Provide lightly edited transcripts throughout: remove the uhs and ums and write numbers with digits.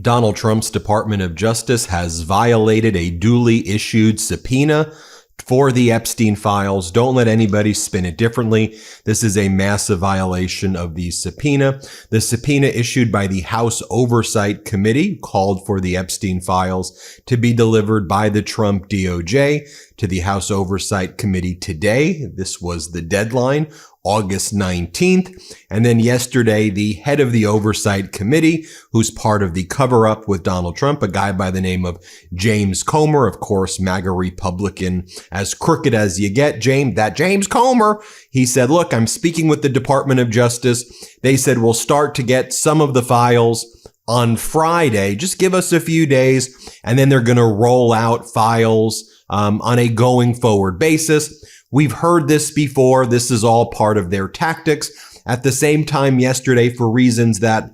Donald Trump's Department of Justice has violated a duly issued subpoena for the Epstein files. Don't let anybody spin it differently. This is a massive violation of the subpoena. The subpoena issued by the House Oversight Committee called for the Epstein files to be delivered by the Trump DOJ to the House Oversight Committee today. This was the deadline, August 19th. And then yesterday, the head of the Oversight Committee, who's part of the cover-up with Donald Trump, a guy by the name of James Comer, of course, MAGA Republican, as crooked as you get, James Comer, he said, look, I'm speaking with the Department of Justice. They said, we'll start to get some of the files on Friday. Just give us a few days, and then they're going to roll out files on a going forward basis. We've heard this before. This is all part of their tactics. At the same time yesterday, for reasons that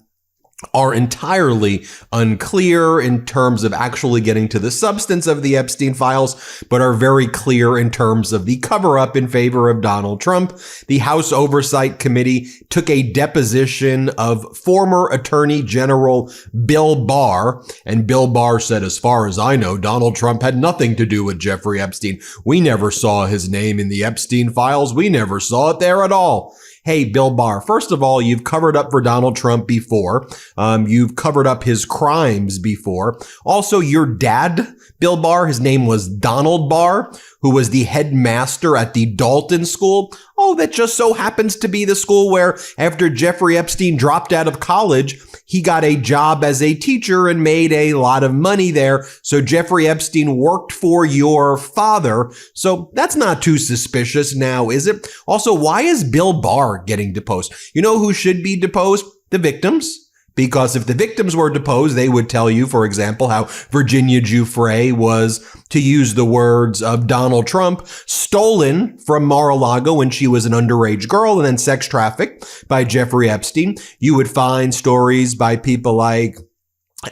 are entirely unclear in terms of actually getting to the substance of the Epstein files, but are very clear in terms of the cover-up in favor of Donald Trump. The House Oversight Committee took a deposition of former Attorney General Bill Barr, and Bill Barr said, as far as I know, Donald Trump had nothing to do with Jeffrey Epstein. We never saw his name in the Epstein files. We never saw it there at all. Hey, Bill Barr, first of all, you've covered up for Donald Trump before. You've covered up his crimes before. Also, your dad, Bill Barr, his name was Donald Barr, who was the headmaster at the Dalton School. Oh, that just so happens to be the school where, after Jeffrey Epstein dropped out of college, he got a job as a teacher and made a lot of money there. So Jeffrey Epstein worked for your father. So that's not too suspicious now, is it? Also, why is Bill Barr getting deposed? You know who should be deposed? The victims. Because if the victims were deposed, they would tell you, for example, how Virginia Giuffre was, to use the words of Donald Trump, stolen from Mar-a-Lago when she was an underage girl and then sex trafficked by Jeffrey Epstein. You would find stories by people like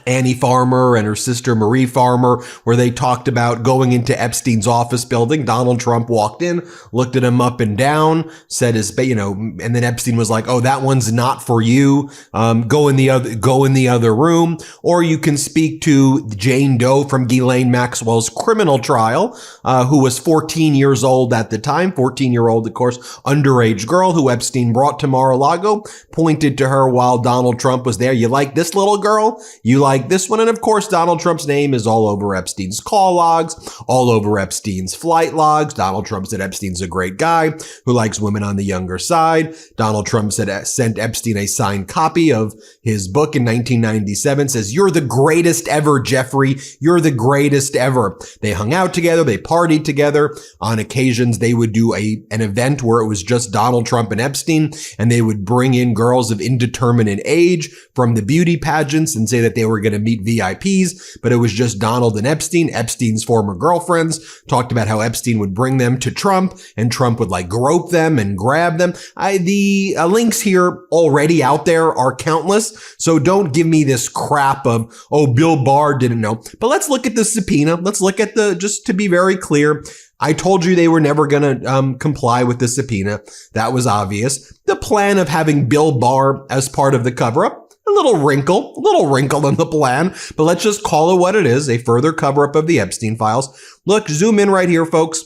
Annie Farmer and her sister Marie Farmer, where they talked about going into Epstein's office building. Donald Trump walked in, looked at him up and down, said and then Epstein was like, oh, that one's not for you. Go in the other room. Or you can speak to Jane Doe from Ghislaine Maxwell's criminal trial, who was 14 years old at the time, 14-year-old, of course, underage girl who Epstein brought to Mar-a-Lago, pointed to her while Donald Trump was there. You like this little girl? You like this one? And of course, Donald Trump's name is all over Epstein's call logs, all over Epstein's flight logs. Donald Trump said Epstein's a great guy who likes women on the younger side. Donald Trump sent Epstein a signed copy of his book in 1997, says, you're the greatest ever, Jeffrey. You're the greatest ever. They hung out together. They partied together. On occasions, they would do an event where it was just Donald Trump and Epstein, and they would bring in girls of indeterminate age from the beauty pageants and say that they were going to meet VIPs, but it was just Donald and Epstein. Epstein's former girlfriends talked about how Epstein would bring them to Trump and Trump would like grope them and grab them. The links here already out there are countless. So don't give me this crap of, oh, Bill Barr didn't know. But let's look at the subpoena. Let's look at just to be very clear, I told you they were never going to comply with the subpoena. That was obvious. The plan of having Bill Barr as part of the cover-up, a little wrinkle in the plan, but let's just call it what it is, a further cover-up of the Epstein files. Look, zoom in right here, folks.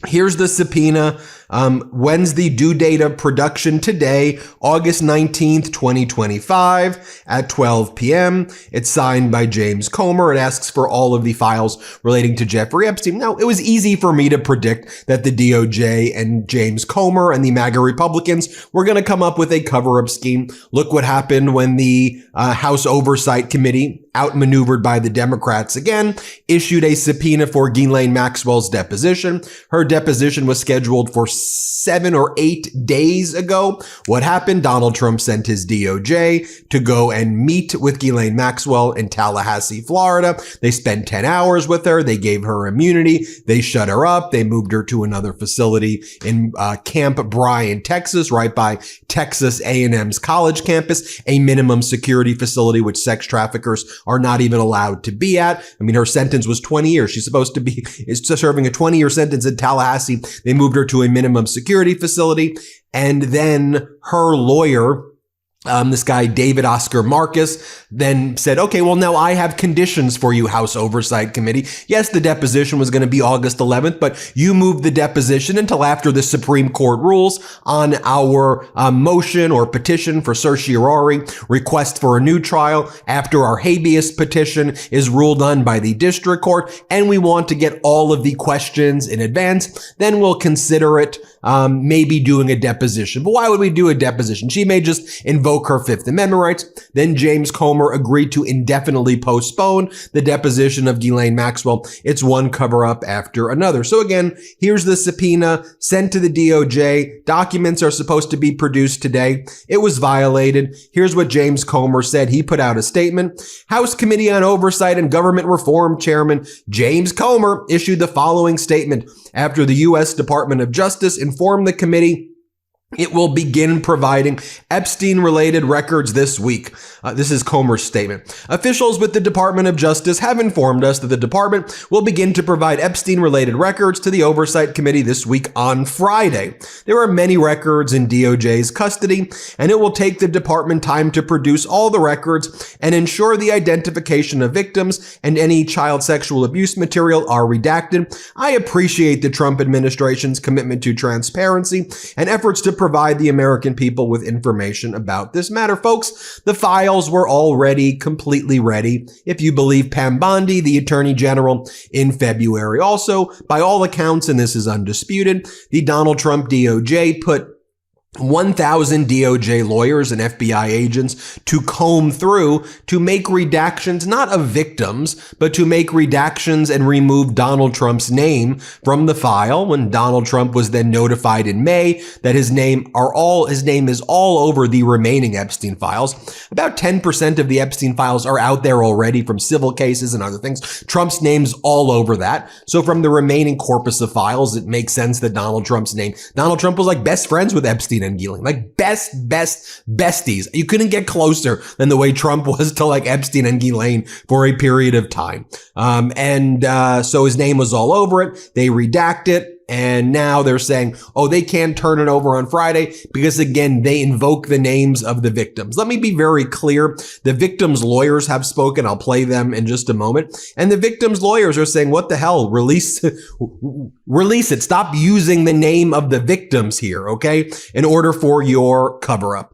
Here's the subpoena. When's the due date of production? Today, August 19th, 2025 at 12 p.m. It's signed by James Comer. It asks for all of the files relating to Jeffrey Epstein. Now, it was easy for me to predict that the DOJ and James Comer and the MAGA Republicans were going to come up with a cover-up scheme. Look what happened when the House Oversight Committee, outmaneuvered by the Democrats again, issued a subpoena for Ghislaine Maxwell's deposition. Her deposition was scheduled for 7 or 8 days ago. What happened? Donald Trump sent his DOJ to go and meet with Ghislaine Maxwell in Tallahassee, Florida. They spent 10 hours with her. They gave her immunity. They shut her up. They moved her to another facility in Camp Bryan, Texas, right by Texas A&M's college campus, a minimum security facility which sex traffickers are not even allowed to be at. I mean, her sentence was 20 years. She's supposed to be serving a 20-year sentence in Tallahassee. They moved her to a minimum security facility. And then her lawyer This guy, David Oscar Marcus, then said, okay, well, now I have conditions for you, House Oversight Committee. Yes, the deposition was going to be August 11th, but you moved the deposition until after the Supreme Court rules on our motion or petition for certiorari, request for a new trial, after our habeas petition is ruled on by the district court, and we want to get all of the questions in advance. Then we'll consider it maybe doing a deposition. But why would we do a deposition? She may just invoke her Fifth Amendment rights. Then James Comer agreed to indefinitely postpone the deposition of Ghislaine Maxwell. It's one cover-up after another. So again, here's the subpoena sent to the DOJ. Documents are supposed to be produced today. It was violated. Here's what James Comer said. He put out a statement. House Committee on Oversight and Government Reform Chairman James Comer issued the following statement. After the U.S. Department of Justice informed the committee it will begin providing Epstein-related records this week. This is Comer's statement. Officials with the Department of Justice have informed us that the department will begin to provide Epstein-related records to the Oversight Committee this week on Friday. There are many records in DOJ's custody, and it will take the department time to produce all the records and ensure the identification of victims and any child sexual abuse material are redacted. I appreciate the Trump administration's commitment to transparency and efforts to provide the American people with information about this matter. Folks, the files were already completely ready, if you believe Pam Bondi, the Attorney General, in February. Also, by all accounts, and this is undisputed, the Donald Trump DOJ put 1,000 DOJ lawyers and FBI agents to comb through to make redactions, not of victims, but to make redactions and remove Donald Trump's name from the file when Donald Trump was then notified in May that his name is all over the remaining Epstein files. About 10% of the Epstein files are out there already from civil cases and other things. Trump's name's all over that. So from the remaining corpus of files, it makes sense that Donald Trump was like best friends with Epstein and Ghislaine, like besties. You couldn't get closer than the way Trump was to like Epstein and Ghislaine for a period of time. So his name was all over it. They redact it. And now they're saying, oh, they can't turn it over on Friday because, again, they invoke the names of the victims. Let me be very clear. The victims' lawyers have spoken. I'll play them in just a moment. And the victims' lawyers are saying, what the hell? Release it. Stop using the name of the victims here, okay, in order for your cover-up.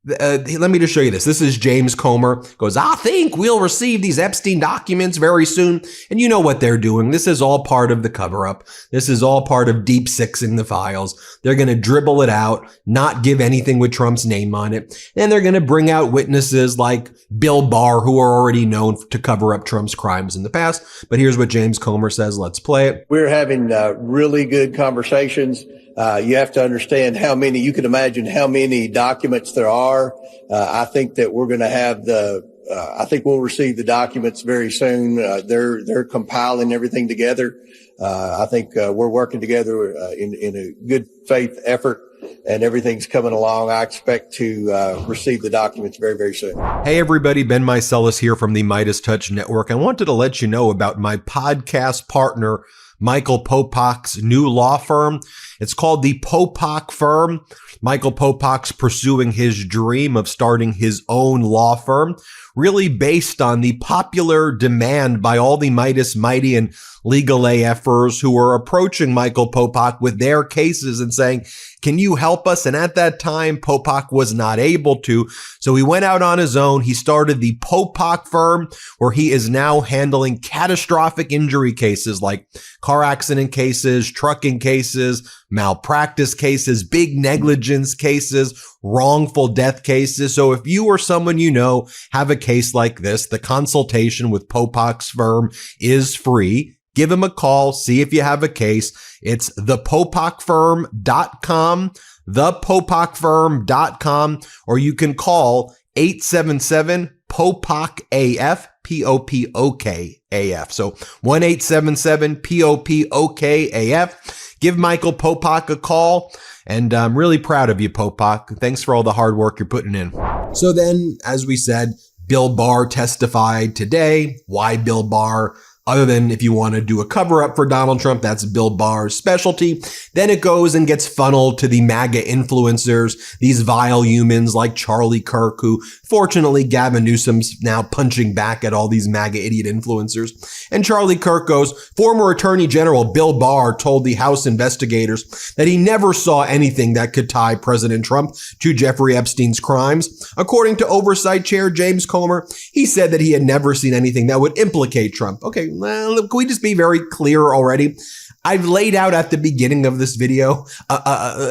Let me just show you this. This is James Comer. Goes, I think we'll receive these Epstein documents very soon. And you know what they're doing. This is all part of the cover-up. This is all part of deep sixing the files. They're going to dribble it out, not give anything with Trump's name on it. And they're going to bring out witnesses like Bill Barr, who are already known to cover up Trump's crimes in the past. But here's what James Comer says. Let's play it. We're having really good conversations. You have to understand you can imagine how many documents there are. I think that we're going to have I think we'll receive the documents very soon. They're compiling everything together. I think we're working together in a good faith effort, and everything's coming along. I expect to receive the documents very, very soon. Hey, everybody. Ben Meiselas here from the MeidasTouch Network. I wanted to let you know about my podcast partner, Michael Popak's new law firm. It's called the Popak Firm. Michael Popak's pursuing his dream of starting his own law firm, really based on the popular demand by all the Meidas Mighty and legal AFers who are approaching Michael Popak with their cases and saying, can you help us? And at that time, Popak was not able to. So he went out on his own. He started the Popak Firm, where he is now handling catastrophic injury cases like car accident cases, trucking cases, malpractice cases, big negligence cases, wrongful death cases. So if you or someone you know have a case like this, the consultation with Popak's firm is free. Give him a call. See if you have a case. It's thepopakfirm.com, thepopakfirm.com, or you can call 877-POPOK-AF, P-O-P-O-K-A-F. So 1-877-POPOK-AF. Give Michael Popak a call. And I'm really proud of you, Popak. Thanks for all the hard work you're putting in. So then, as we said, Bill Barr testified today. Why Bill Barr? other than if you want to do a cover-up for Donald Trump, that's Bill Barr's specialty. Then it goes and gets funneled to the MAGA influencers, these vile humans like Charlie Kirk, who fortunately Gavin Newsom's now punching back at all these MAGA idiot influencers. And Charlie Kirk goes, former Attorney General Bill Barr told the House investigators that he never saw anything that could tie President Trump to Jeffrey Epstein's crimes. According to Oversight Chair James Comer, he said that he had never seen anything that would implicate Trump. Okay, well, can we just be very clear already? I've laid out at the beginning of this video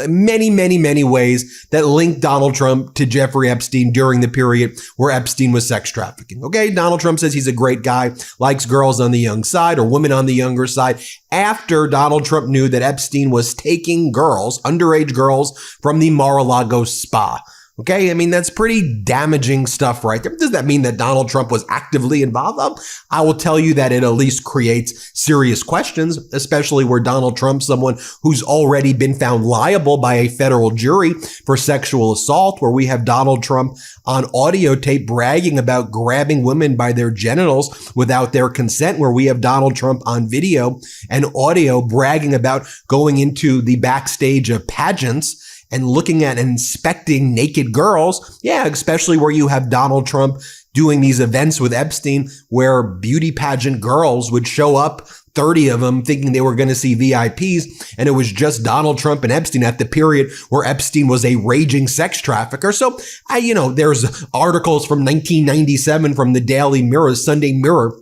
many ways that link Donald Trump to Jeffrey Epstein during the period where Epstein was sex trafficking. Okay, Donald Trump says he's a great guy, likes girls on the young side or women on the younger side. After Donald Trump knew that Epstein was taking girls, underage girls, from the Mar-a-Lago spa. Okay, I mean, that's pretty damaging stuff right there. Does that mean that Donald Trump was actively involved? I will tell you that it at least creates serious questions, especially where Donald Trump, someone who's already been found liable by a federal jury for sexual assault, where we have Donald Trump on audio tape bragging about grabbing women by their genitals without their consent, where we have Donald Trump on video and audio bragging about going into the backstage of pageants and looking at and inspecting naked girls. Yeah, especially where you have Donald Trump doing these events with Epstein where beauty pageant girls would show up, 30 of them, thinking they were going to see VIPs. And it was just Donald Trump and Epstein at the period where Epstein was a raging sex trafficker. So, there's articles from 1997 from the Daily Mirror, Sunday Mirror,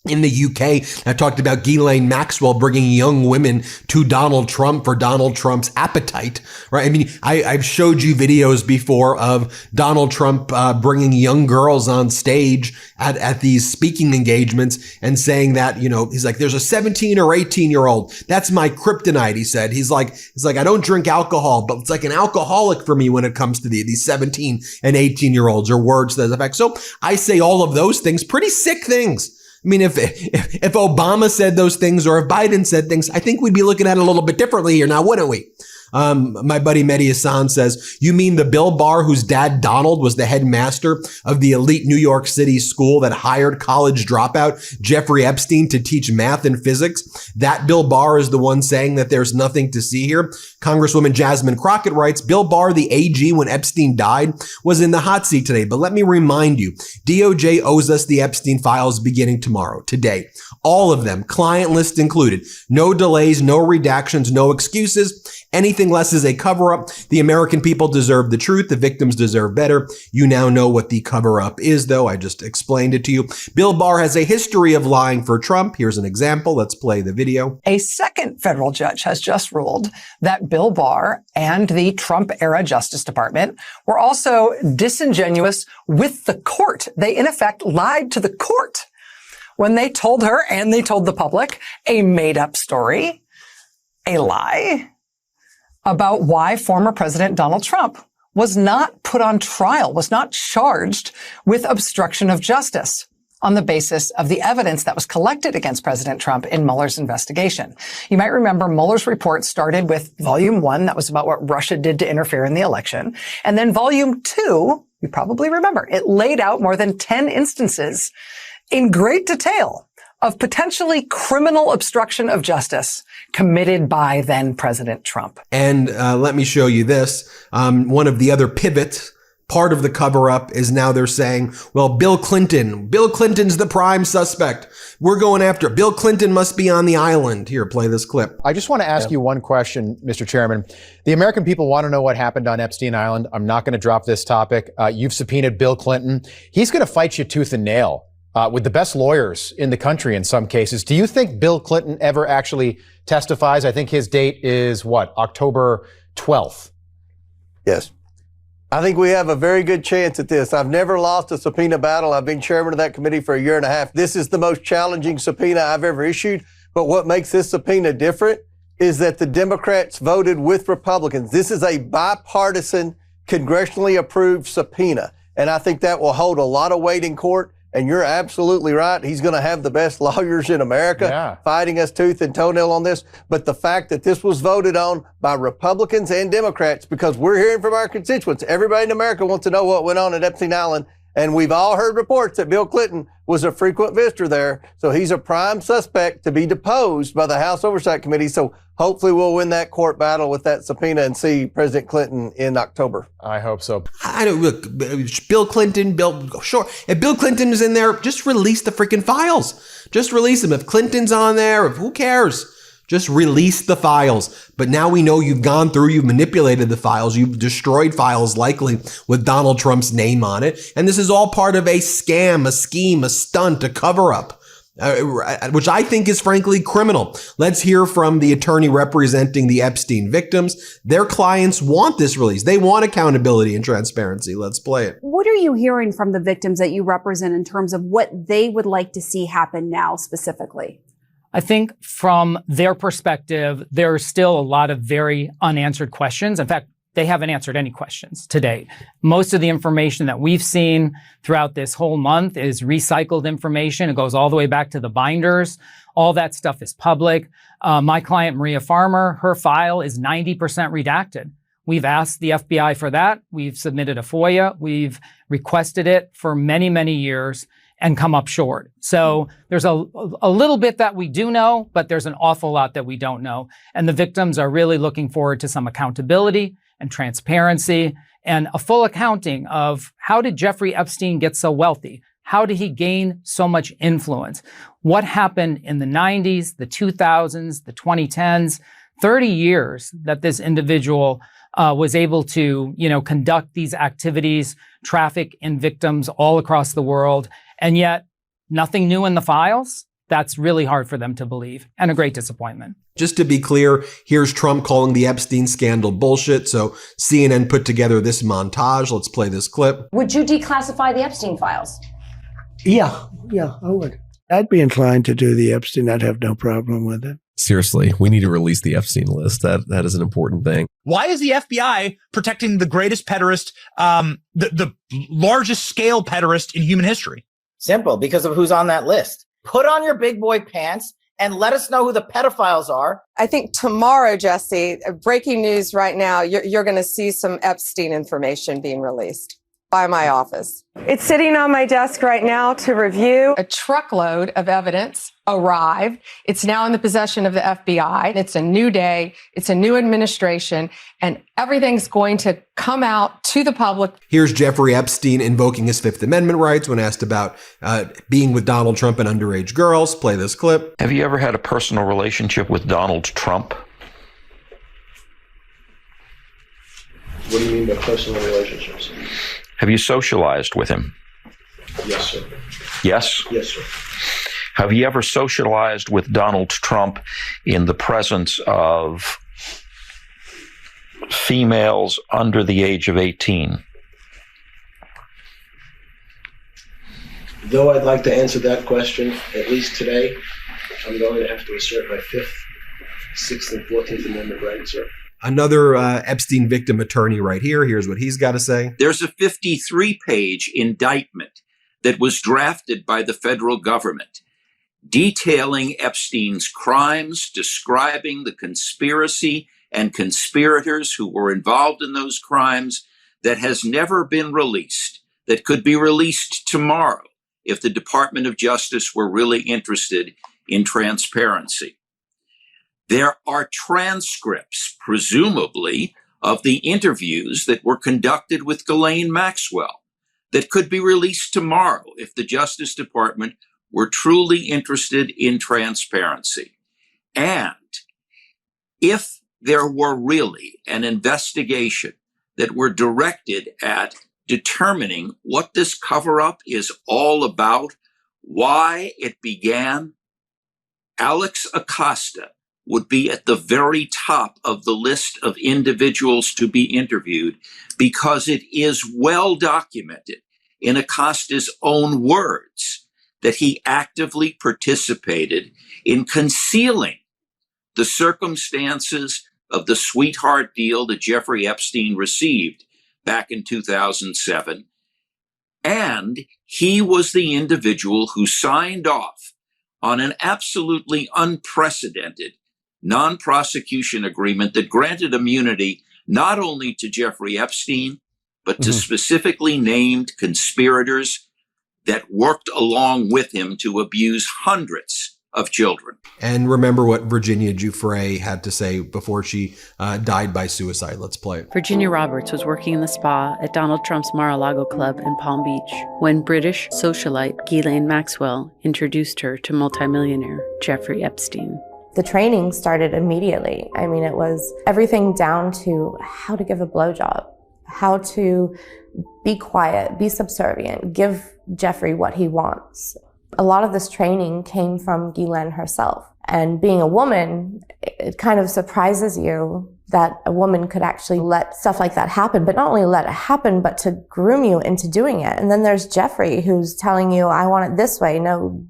in the UK, I talked about Ghislaine Maxwell bringing young women to Donald Trump for Donald Trump's appetite, right? I mean, I've showed you videos before of Donald Trump bringing young girls on stage at these speaking engagements and saying that, he's like, there's a 17 or 18-year-old. That's my kryptonite, he said. He's like, I don't drink alcohol, but it's like an alcoholic for me when it comes to these 17 and 18-year-olds, or words to that effect. So I say all of those things, pretty sick things. I mean, if Obama said those things or if Biden said things, I think we'd be looking at it a little bit differently here now, wouldn't we? My buddy Mehdi Hassan says, you mean the Bill Barr whose dad Donald was the headmaster of the elite New York City school that hired college dropout Jeffrey Epstein to teach math and physics? That Bill Barr is the one saying that there's nothing to see here. Congresswoman Jasmine Crockett writes, Bill Barr, the AG when Epstein died, was in the hot seat today. But let me remind you, DOJ owes us the Epstein files beginning tomorrow, today. All of them, client list included. No delays, no redactions, no excuses. Anything less is a cover-up. The American people deserve the truth. The victims deserve better. You now know what the cover-up is, though. I just explained it to you. Bill Barr has a history of lying for Trump. Here's an example. Let's play the video. A second federal judge has just ruled that Bill Barr and the Trump-era Justice Department were also disingenuous with the court. They, in effect, lied to the court when they told her and they told the public a made-up story, a lie, about why former President Donald Trump was not put on trial, was not charged with obstruction of justice on the basis of the evidence that was collected against President Trump in Mueller's investigation. You might remember Mueller's report started with Volume 1, that was about what Russia did to interfere in the election. And then Volume 2, you probably remember, it laid out more than 10 instances in great detail of potentially criminal obstruction of justice committed by then President Trump. And let me show you this. One of the other pivots, part of the cover-up, is now they're saying, well, Bill Clinton's the prime suspect. We're going after Bill Clinton must be on the island. Here, play this clip. I just want to ask you one question, Mr. Chairman. The American people want to know what happened on Epstein Island. I'm not going to drop this topic. You've subpoenaed Bill Clinton. He's going to fight you tooth and nail. With the best lawyers in the country in some cases. Do you think Bill Clinton ever actually testifies? I think his date is what, October 12th? Yes. I think we have a very good chance at this. I've never lost a subpoena battle. I've been chairman of that committee for a year and a half. This is the most challenging subpoena I've ever issued. But what makes this subpoena different is that the Democrats voted with Republicans. This is a bipartisan, congressionally approved subpoena. And I think that will hold a lot of weight in court. And you're absolutely right. He's going to have the best lawyers in America fighting us tooth and toenail on this. But the fact that this was voted on by Republicans and Democrats, because we're hearing from our constituents, everybody in America wants to know what went on at Epstein Island. And we've all heard reports that Bill Clinton was a frequent visitor there. So he's a prime suspect to be deposed by the House Oversight Committee. So hopefully we'll win that court battle with that subpoena and see President Clinton in October. I hope so. I don't look, Bill Clinton, sure. If Bill Clinton is in there, just release the freaking files. Just release them. If Clinton's on there, who cares? Just release the files. But now we know you've gone through, you've manipulated the files, you've destroyed files likely with Donald Trump's name on it. And this is all part of a scam, a scheme, a stunt, a cover-up, which I think is frankly criminal. Let's hear from the attorney representing the Epstein victims. Their clients want this release. They want accountability and transparency. Let's play it. What are you hearing from the victims that you represent in terms of what they would like to see happen now specifically? I think from their perspective, there's still a lot of very unanswered questions. In fact, they haven't answered any questions to date. Most of the information that we've seen throughout this whole month is recycled information. It goes all the way back to the binders. All that stuff is public. My client, Maria Farmer, her file is 90% redacted. We've asked the FBI for that. We've submitted a FOIA. We've requested it for many, many years and come up short. So there's a little bit that we do know, but there's an awful lot that we don't know. And the victims are really looking forward to some accountability and transparency and a full accounting of how did Jeffrey Epstein get so wealthy? How did he gain so much influence? What happened in the 90s, the 2000s, the 2010s, 30 years that this individual was able to, conduct these activities, traffic in victims all across the world, and yet nothing new in the files? That's really hard for them to believe and a great disappointment. Just to be clear, here's Trump calling the Epstein scandal bullshit. So CNN put together this montage. Let's play this clip. Would you declassify the Epstein files? Yeah, I would. I'd be inclined to do the Epstein. I'd have no problem with it. Seriously, we need to release the Epstein list. That is an important thing. Why is the FBI protecting the greatest pederast, the largest scale pederast in human history? Simple, because of who's on that list. Put on your big boy pants and let us know who the pedophiles are. I think tomorrow, Jesse, breaking news right now, you're going to see some Epstein information being released by my office. It's sitting on my desk right now to review. A truckload of evidence arrived. It's now in the possession of the FBI. It's a new day. It's a new administration, and everything's going to come out to the public. Here's Jeffrey Epstein invoking his Fifth Amendment rights when asked about being with Donald Trump and underage girls. Play this clip. Have you ever had a personal relationship with Donald Trump? What do you mean by personal relationships? Have you socialized with him? Yes, sir. Yes? Yes, sir. Have you ever socialized with Donald Trump in the presence of females under the age of 18? Though I'd like to answer that question, at least today, I'm going to have to assert my 5th, 6th, and 14th Amendment rights, sir. Another Epstein victim attorney right here. Here's what he's got to say. There's a 53-page indictment that was drafted by the federal government detailing Epstein's crimes, describing the conspiracy and conspirators who were involved in those crimes, that has never been released, that could be released tomorrow if the Department of Justice were really interested in transparency. There are transcripts, presumably, of the interviews that were conducted with Ghislaine Maxwell that could be released tomorrow if the Justice Department were truly interested in transparency. And if there were really an investigation that were directed at determining what this cover-up is all about, why it began, Alex Acosta would be at the very top of the list of individuals to be interviewed, because it is well documented in Acosta's own words that he actively participated in concealing the circumstances of the sweetheart deal that Jeffrey Epstein received back in 2007. And he was the individual who signed off on an absolutely unprecedented non-prosecution agreement that granted immunity not only to Jeffrey Epstein, but to specifically named conspirators that worked along with him to abuse hundreds of children. And remember what Virginia Giuffre had to say before she died by suicide. Let's play it. Virginia Roberts was working in the spa at Donald Trump's Mar-a-Lago club in Palm Beach when British socialite Ghislaine Maxwell introduced her to multimillionaire Jeffrey Epstein. The training started immediately. I mean, it was everything down to how to give a blowjob, how to be quiet, be subservient, give Jeffrey what he wants. A lot of this training came from Ghislaine herself. And being a woman, it kind of surprises you that a woman could actually let stuff like that happen, but not only let it happen, but to groom you into doing it. And then there's Jeffrey who's telling you, I want it this way. No,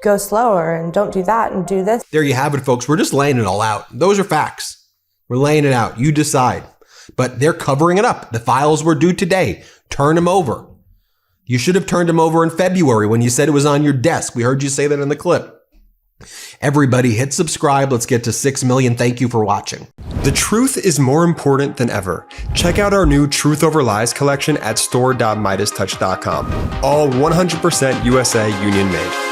go slower and don't do that and do this. There you have it, folks. We're just laying it all out. Those are facts. We're laying it out. You decide. But they're covering it up. The files were due today. Turn them over. You should have turned them over in February when you said it was on your desk. We heard you say that in the clip. Everybody hit subscribe. Let's get to 6 million. Thank you for watching. The truth is more important than ever. Check out our new Truth Over Lies collection at store.MeidasTouch.com. All 100% USA union made.